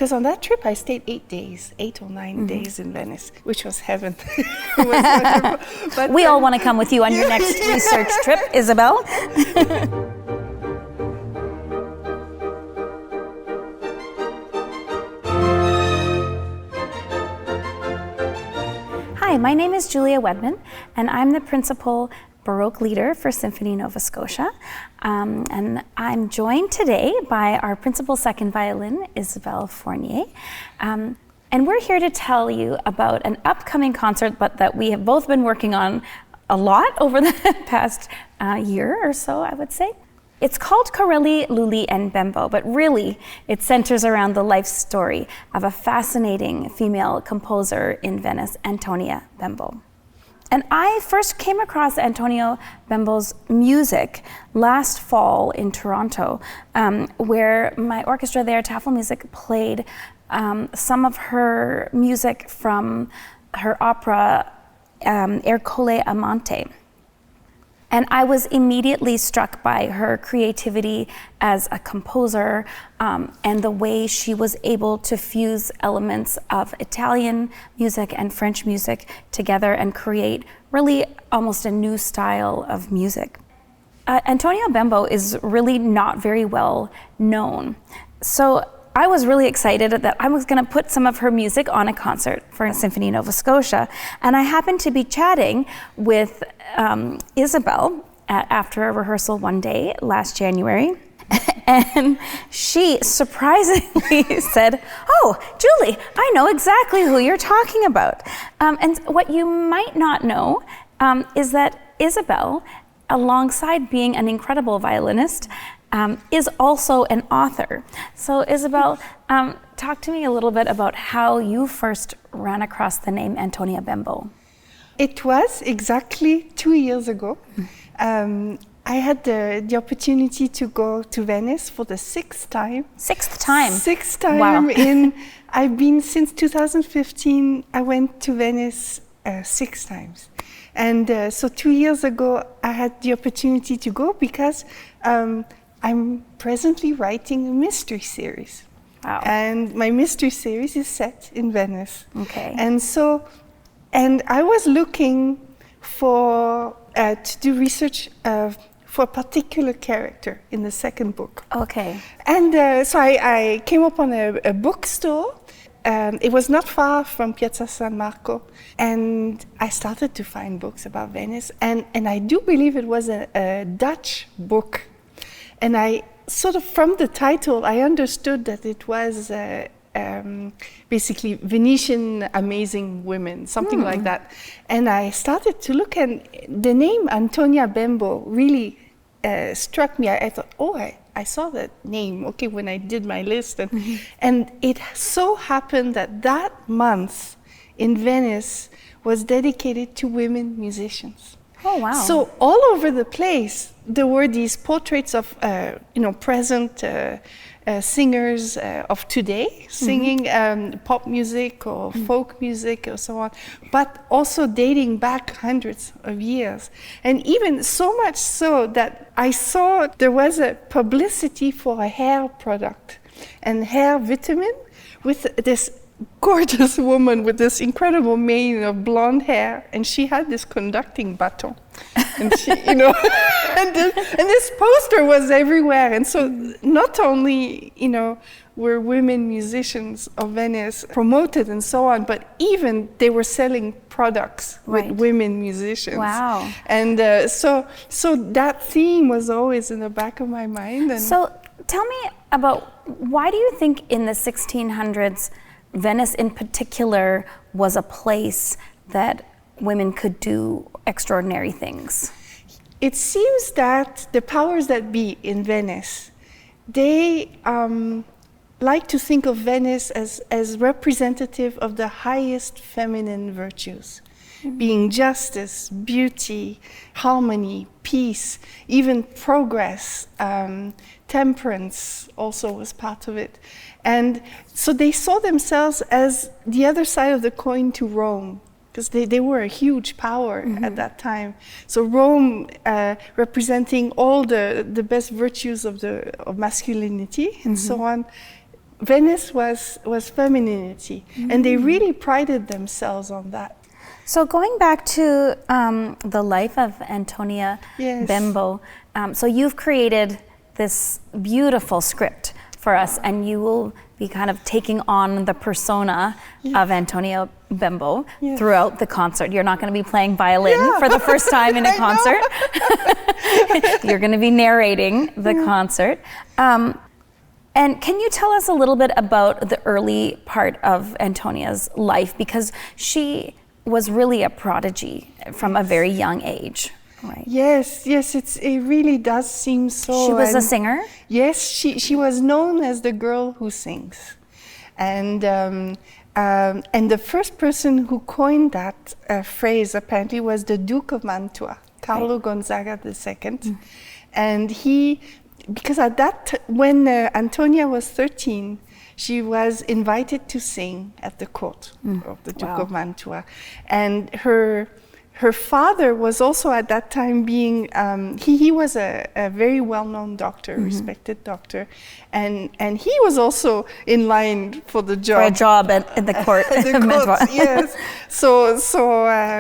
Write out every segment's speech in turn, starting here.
because on that trip I stayed 8 or 9 days in Venice, which was heaven. It was wonderful. But we all want to come with you on your next research trip, Isabelle. Hi, my name is Julia Wedman, and I'm the principal Baroque leader for Symphony Nova Scotia. And I'm joined today by our principal second violin, Isabelle Fournier. And we're here to tell you about an upcoming concert, but that we have both been working on a lot over the past year or so, I would say. It's called Corelli, Lully, and Bembo, but really it centers around the life story of a fascinating female composer in Venice, Antonia Bembo. And I first came across Antonia Bembo's music last fall in Toronto, where my orchestra there, Tafel Music, played some of her music from her opera Ercole Amante. And I was immediately struck by her creativity as a composer and the way she was able to fuse elements of Italian music and French music together and create really almost a new style of music. Antonia Bembo is really not very well known. So I was really excited that I was going to put some of her music on a concert for Symphony Nova Scotia. And I happened to be chatting with Isabelle after a rehearsal one day last January. And she surprisingly said, "Oh, Julie, I know exactly who you're talking about." And what you might not know is that Isabelle, alongside being an incredible violinist, is also an author. So Isabelle, talk to me a little bit about how you first ran across the name Antonia Bembo. It was exactly 2 years ago. I had the opportunity to go to Venice for the sixth time. Sixth time? Sixth time. Wow. I've been since 2015, I went to Venice 6 times. And so 2 years ago, I had the opportunity to go because I'm presently writing a mystery series. Wow. And my mystery series is set in Venice. Okay. And I was looking for, to do research for a particular character in the second book. Okay. And so I came upon a bookstore. It was not far from Piazza San Marco. And I started to find books about Venice. And I do believe it was a Dutch book. And I sort of, from the title, I understood that it was basically Venetian amazing women, something like that. And I started to look, and the name Antonia Bembo really struck me. I thought, oh, I saw that name, okay, when I did my list. And it so happened that month in Venice was dedicated to women musicians. Oh, wow. So all over the place, there were these portraits of, present singers of today, singing pop music or folk music or so on, but also dating back hundreds of years. And even so much so that I saw there was a publicity for a hair product and hair vitamin with this gorgeous woman with this incredible mane of blonde hair, and she had this conducting baton, and she, and this poster was everywhere. And so, not only were women musicians of Venice promoted and so on, but even they were selling products with women musicians. Wow! And so that theme was always in the back of my mind. And so, tell me about, why do you think in the 1600s Venice in particular was a place that women could do extraordinary things? It seems that the powers that be in Venice, they like to think of Venice as representative of the highest feminine virtues, being justice, beauty, harmony, peace, even progress, temperance also was part of it. And so they saw themselves as the other side of the coin to Rome, because they were a huge power at that time. So Rome representing all the best virtues of masculinity and so on, Venice was femininity, and they really prided themselves on that. So going back to the life of Antonia Bembo, so you've created this beautiful script for us, and you will be kind of taking on the persona of Antonia Bembo throughout the concert. You're not going to be playing violin for the first time in a concert. You're going to be narrating the concert. And can you tell us a little bit about the early part of Antonia's life? Because she was really a prodigy from a very young age. Right. Yes, it really does seem so. She was a singer? Yes, she was known as the girl who sings. And the first person who coined that phrase apparently was the Duke of Mantua, Carlo Gonzaga II. And he, because at when Antonia was 13, she was invited to sing at the court of the Duke of Mantua. And her father was also at that time being, he was a very well-known doctor, respected doctor, and he was also in line for the job. For a job at the court. At the court, yes. So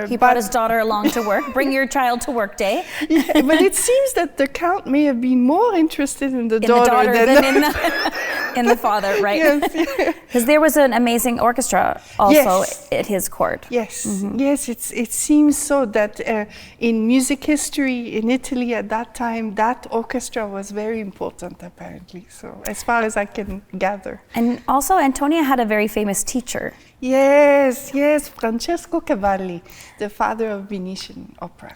he brought his daughter along to work. Bring your child to work day. Yeah, but it seems that the count may have been more interested in the daughter than in the father, right? Yes. Because there was an amazing orchestra also at his court. Yes, yes. It seems so that in music history in Italy at that time, that orchestra was very important apparently. So as far as I can gather. And also Antonia had a very famous teacher. Yes, Francesco Cavalli, the father of Venetian opera.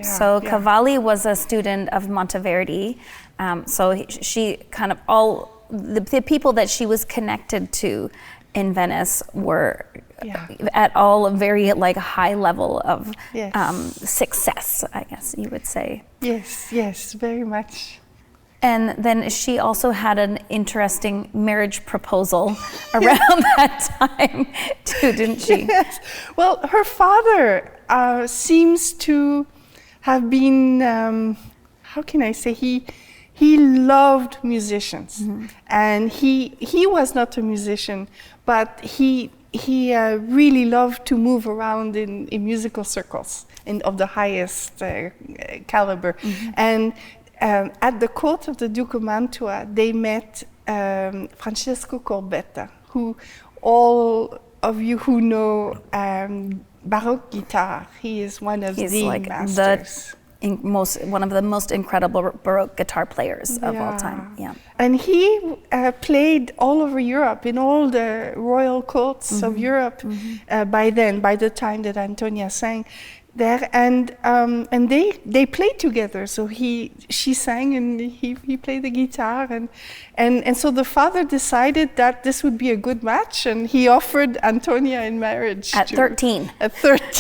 So Cavalli was a student of Monteverdi. So she kind of the people that she was connected to in Venice were at all a very high level of success, I guess you would say. Yes, very much. And then she also had an interesting marriage proposal around that time too, didn't she? Yes. Well, her father seems to have been, how can I say, he loved musicians, and he was not a musician, but he really loved to move around in musical circles of the highest caliber. And at the court of the Duke of Mantua, they met Francesco Corbetta, who all of you who know Baroque guitar, he is one of the masters. One of the most incredible Baroque guitar players of all time. Yeah. And he played all over Europe, in all the royal courts of Europe by the time that Antonia sang there, and they played together. So she sang and he played the guitar, and so the father decided that this would be a good match, and he offered Antonia in marriage at 13. At 13,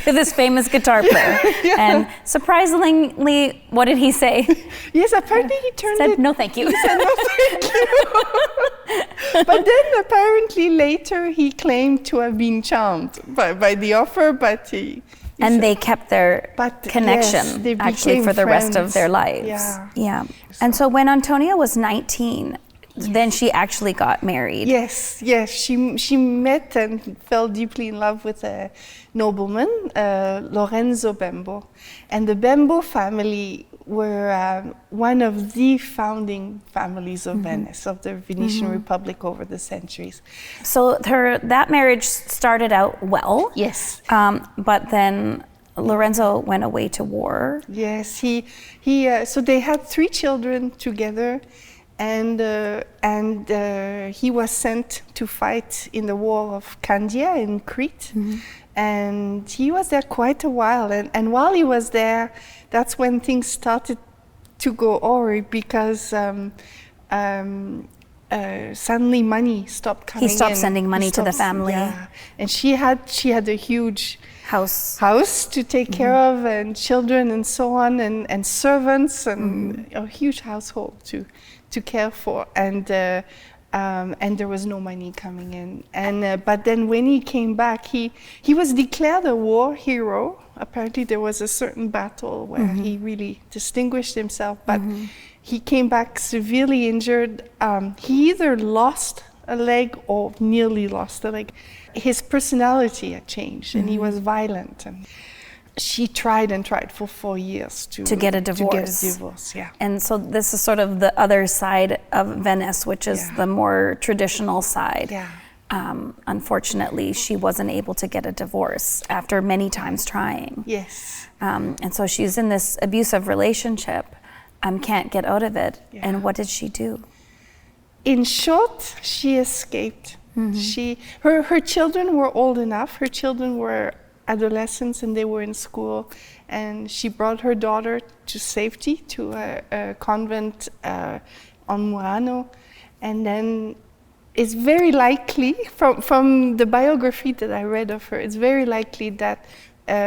to this famous guitar player. And surprisingly, what did he say? Yes, apparently he said no, thank you. He said no, thank you. But then apparently later he claimed to have been charmed by the offer, but they kept their connection actually for the rest of their lives. Yeah. And so when Antonia was 19, then she actually got married. Yes. She met and fell deeply in love with a nobleman, Lorenzo Bembo. And the Bembo family were one of the founding families of Venice, of the Venetian Republic over the centuries. So that marriage started out well. Yes. But then Lorenzo went away to war. Yes, so they had 3 children together, and he was sent to fight in the war of Candia in Crete. And he was there quite a while, and while he was there, that's when things started to go awry, because suddenly money stopped coming in. He stopped sending money to the family. Yeah. And she had a huge house to take care of, and children and so on, and servants, and a huge household to care for. And there was no money coming in. And but then when he came back, he was declared a war hero. Apparently there was a certain battle where he really distinguished himself, but he came back severely injured. He either lost a leg or nearly lost a leg. His personality had changed, and he was violent. And she tried and tried for 4 years to get a divorce. To get a divorce, yeah. And so this is sort of the other side of Venice, which is the more traditional side. Yeah. Unfortunately, she wasn't able to get a divorce after many times trying. Yes. And so she's in this abusive relationship, can't get out of it. Yeah. And what did she do? In short, she escaped. Her children were old enough. Her children were adolescents and they were in school. And she brought her daughter to safety to a convent on Murano. And then it's very likely, from the biography that I read of her, it's very likely that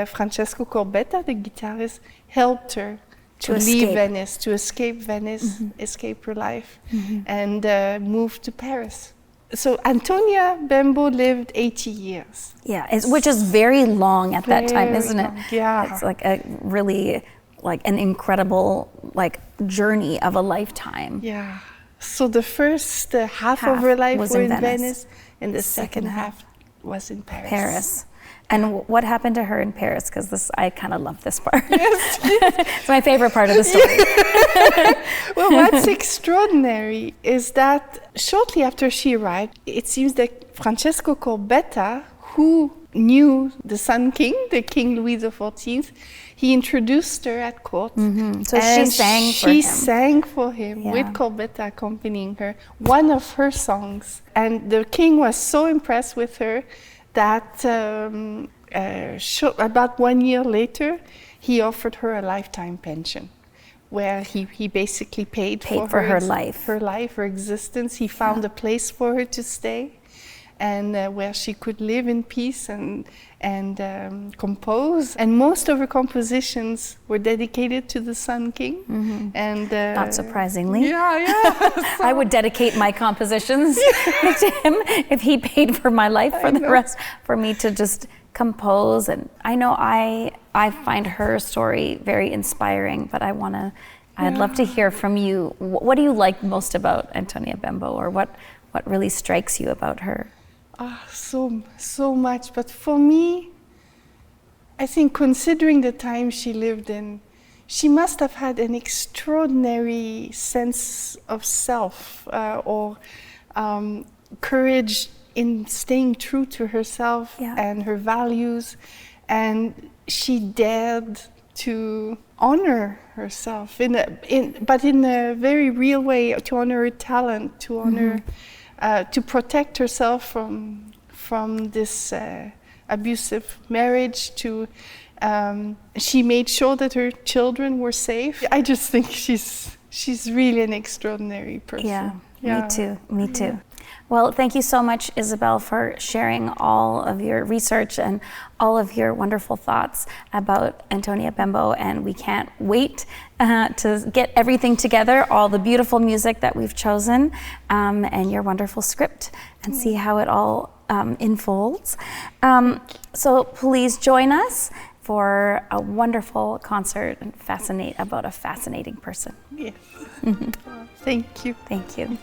Francesco Corbetta, the guitarist, helped her to leave Venice, to escape Venice, escape her life, and move to Paris. So Antonia Bembo lived 80 years. Yeah, which is very long at that time, isn't it? Yeah. It's like a really, like an incredible, like, journey of a lifetime. Yeah. So the first half of her life was in Venice, and the second half was in Paris. And what happened to her in Paris? Because I kind of love this part. Yes. It's my favorite part of the story. Well, what's extraordinary is that shortly after she arrived, it seems that Francesco Corbetta, who knew the Sun King, the King Louis XIV, he introduced her at court. So she sang for him with Corbetta accompanying her, one of her songs. And the king was so impressed with her that about 1 year later, he offered her a lifetime pension, where he basically paid for her life. Her existence. He found a place for her to stay, and where she could live in peace and compose. And most of her compositions were dedicated to the Sun King. And not surprisingly. Yeah. I would dedicate my compositions to him if he paid for my life for the rest, for me to just compose. And I know I find her story very inspiring, but I'd love to hear from you. What do you like most about Antonia Bembo, or what really strikes you about her? So much. But for me, I think considering the time she lived in, she must have had an extraordinary sense of self or courage in staying true to herself and her values. And she dared to honor herself, but in a very real way, to honor her talent, to honor, to protect herself from this abusive marriage. She made sure that her children were safe. I just think she's really an extraordinary person. Yeah. Me too. Well, thank you so much, Isabelle, for sharing all of your research and all of your wonderful thoughts about Antonia Bembo. And we can't wait to get everything together, all the beautiful music that we've chosen, and your wonderful script, and see how it all unfolds. So please join us for a wonderful concert and about a fascinating person. Yes. Thank you. Thank you.